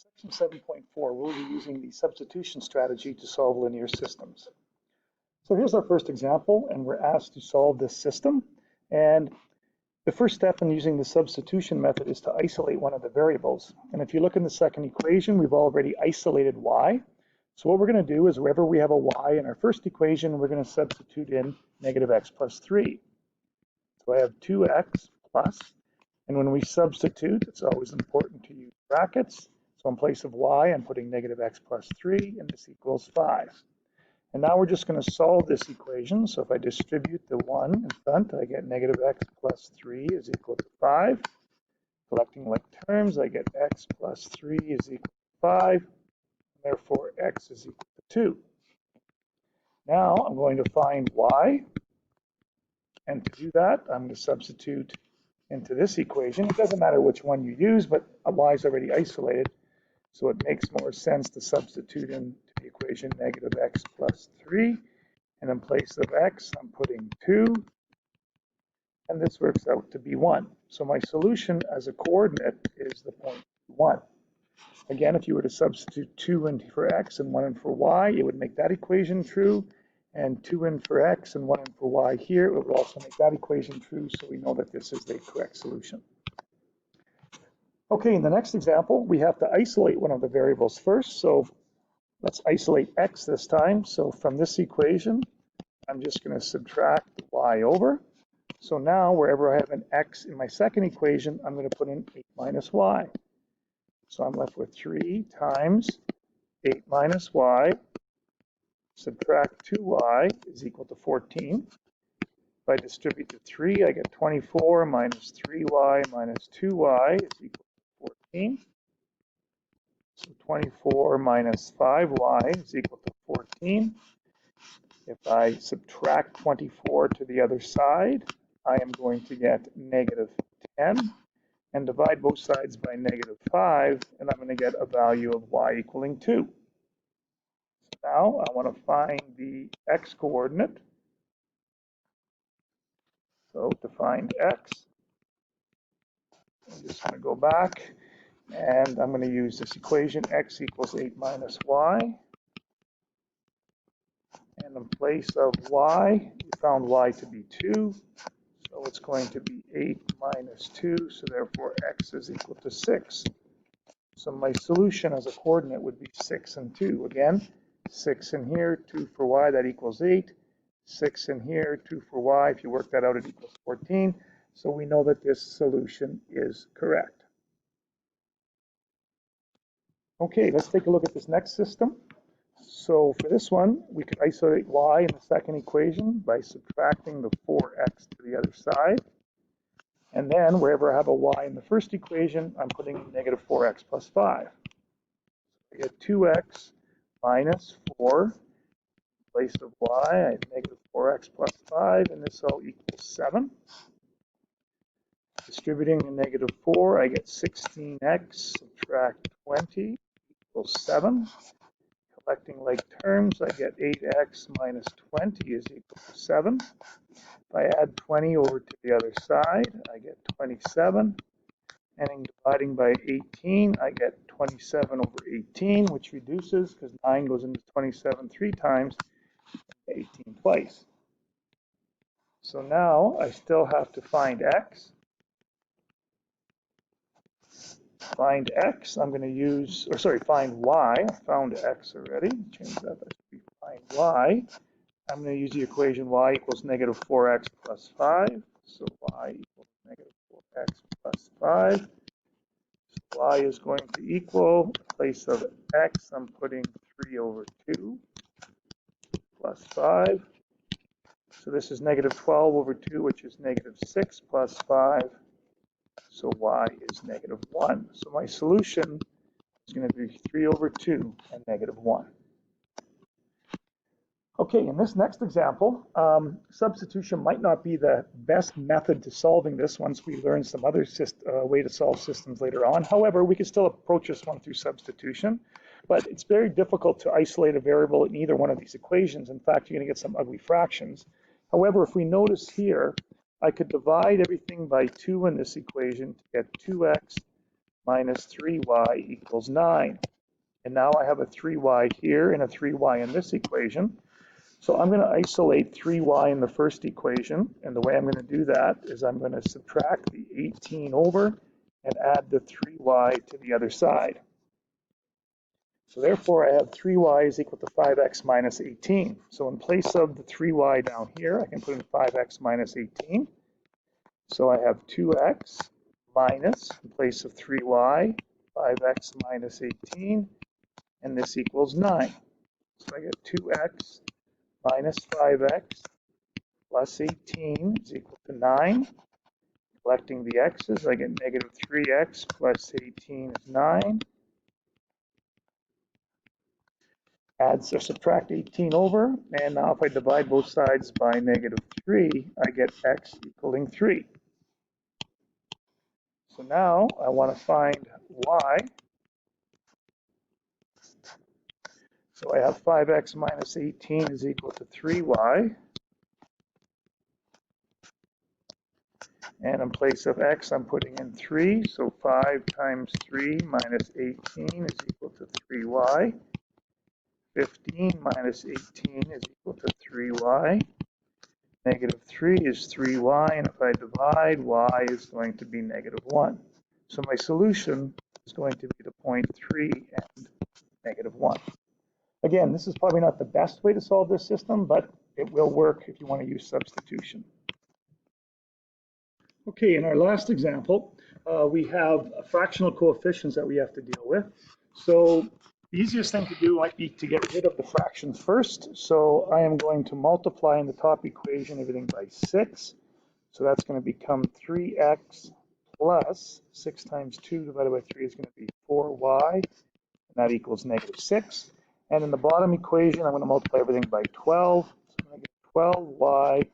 Section 7.4, we'll be using the substitution strategy to solve linear systems. So here's our first example, and we're asked to solve this system. And the first step in using the substitution method is to isolate one of the variables. And if you look in the second equation, we've already isolated y. So what we're going to do is wherever we have a y in our first equation, we're going to substitute in negative x plus 3. So I have 2x plus, and when we substitute, it's always important to use brackets. So in place of y, I'm putting negative x plus 3, and this equals 5. And now we're just going to solve this equation. So if I distribute the 1 in front, I get negative x plus 3 is equal to 5. Collecting like terms, I get x plus 3 is equal to 5. Therefore, x is equal to 2. Now I'm going to find y. And to do that, I'm going to substitute into this equation. It doesn't matter which one you use, but y is already isolated. So it makes more sense to substitute into the equation negative x plus 3. And in place of x, I'm putting 2. And this works out to be 1. So my solution as a coordinate is the point 1. Again, if you were to substitute 2 in for x and 1 in for y, it would make that equation true. And 2 in for x and 1 in for y here, it would also make that equation true. So we know that this is the correct solution. Okay, in the next example, we have to isolate one of the variables first. So let's isolate x this time. So from this equation, I'm just going to subtract y over. So now wherever I have an x in my second equation, I'm going to put in 8 minus y. So I'm left with 3 times 8 minus y, subtract 2y is equal to 14. If I distribute the 3, I get 24 minus 3y minus 2y is equal to 14. So 24 minus 5y is equal to 14. If I subtract 24 to the other side, I am going to get negative 10. And divide both sides by negative 5, and I'm going to get a value of y equaling 2. So now I want to find the x coordinate. So to find x, I'm just going to go back, and I'm going to use this equation, x equals 8 minus y. And in place of y, we found y to be 2. So it's going to be 8 minus 2, so therefore x is equal to 6. So my solution as a coordinate would be 6 and 2. Again, 6 in here, 2 for y, that equals 8. 6 in here, 2 for y. If you work that out, it equals 14. So we know that this solution is correct. Okay, let's take a look at this next system. So for this one, we could isolate y in the second equation by subtracting the 4x to the other side. And then wherever I have a y in the first equation, I'm putting in negative 4x plus 5. I get 2x minus 4. In place of y, I have negative 4x plus 5, and this all equals 7. Distributing the negative 4, I get 16x subtract 20 equals 7. Collecting like terms, I get 8x minus 20 is equal to 7. If I add 20 over to the other side, I get 27. And in dividing by 18, I get 27 over 18, which reduces because 9 goes into 27 3 times, 18 twice. So now I still have to find x. Find x, I'm going to use, or sorry, find y. I found x already. Change that, that should be find y. I'm going to use the equation y equals negative 4x plus 5. So y equals negative 4x plus 5. So y is going to equal, in place of x, I'm putting 3 over 2 plus 5. So this is negative 12 over 2, which is negative 6 plus 5. So y is negative 1. So my solution is going to be 3 over 2 and negative 1. Okay, in this next example, substitution might not be the best method to solving this once we learn some other way to solve systems later on. However, we can still approach this one through substitution, but it's very difficult to isolate a variable in either one of these equations. In fact, you're going to get some ugly fractions. However, if we notice here, I could divide everything by 2 in this equation to get 2x minus 3y equals 9. And now I have a 3y here and a 3y in this equation. So I'm going to isolate 3y in the first equation. And the way I'm going to do that is I'm going to subtract the 18 over and add the 3y to the other side. So therefore, I have 3y is equal to 5x minus 18. So in place of the 3y down here, I can put in 5x minus 18. So I have 2x minus, in place of 3y, 5x minus 18, and this equals 9. So I get 2x minus 5x plus 18 is equal to 9. Collecting the x's, I get negative 3x plus 18 is 9. Add or subtract 18 over, and now if I divide both sides by negative 3, I get x equaling 3. So now I want to find y. So I have 5x minus 18 is equal to 3y. And in place of x, I'm putting in 3. So 5 times 3 minus 18 is equal to 3y. 15 minus 18 is equal to 3y. Negative 3 is 3y, and if I divide, y is going to be negative 1. So my solution is going to be the point 3 and negative 1. Again, this is probably not the best way to solve this system, but it will work if you want to use substitution. Okay, in our last example, we have fractional coefficients that we have to deal with. So the easiest thing to do might be to get rid of the fractions first. So I am going to multiply in the top equation everything by 6. So that's going to become 3x plus 6 times 2 divided by 3 is going to be 4y, and that equals negative 6. And in the bottom equation, I'm going to multiply everything by 12. So I'm going to get 12y.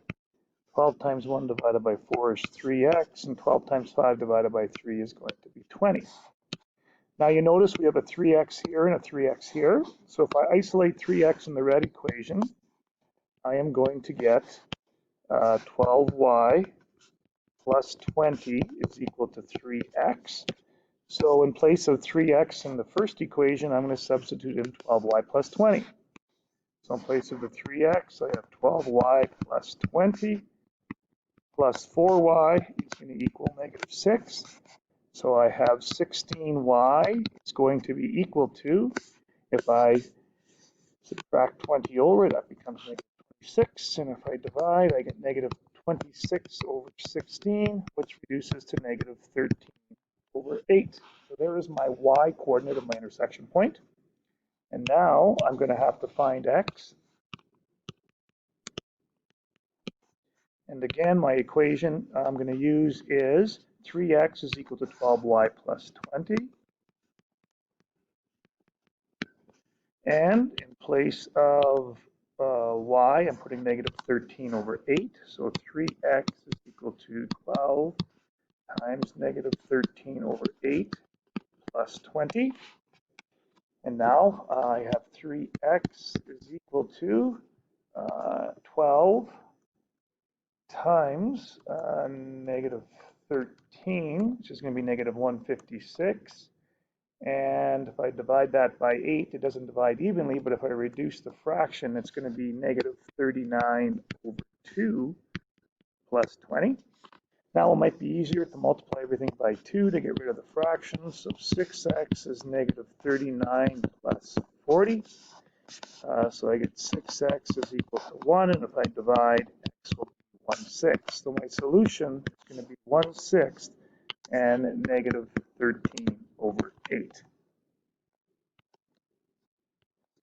12 times 1 divided by 4 is 3x, and 12 times 5 divided by 3 is going to be 20. Now you notice we have a 3x here and a 3x here. So if I isolate 3x in the red equation, I am going to get 12y plus 20 is equal to 3x. So in place of 3x in the first equation, I'm going to substitute in 12y plus 20. So in place of the 3x, I have 12y plus 20 plus 4y is going to equal negative 6. So I have 16y is going to be equal to, if I subtract 20 over, that becomes negative 26. And if I divide, I get negative 26 over 16, which reduces to negative 13 over 8. So there is my y coordinate of my intersection point. And now I'm going to have to find x. And again, my equation I'm going to use is 3x is equal to 12y plus 20. And in place of y, I'm putting negative 13 over 8. So 3x is equal to 12 times negative 13 over 8 plus 20. And now I have 3x is equal to 12 times negative 13, which is going to be negative 156. And if I divide that by 8, it doesn't divide evenly, but if I reduce the fraction, it's going to be negative 39 over 2 plus 20. Now it might be easier to multiply everything by 2 to get rid of the fractions. So 6x is negative 39 plus 40. So I get 6x is equal to 1, and if I divide, x will be 1/6. So my solution is going to be 1/6 and negative 13 over 8.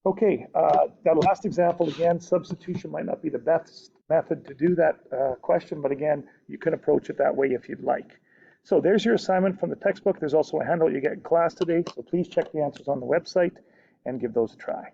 Okay, that last example, again, substitution might not be the best method to do that question, but again, you can approach it that way if you'd like. So there's your assignment from the textbook. There's also a handout you get in class today, so please check the answers on the website and give those a try.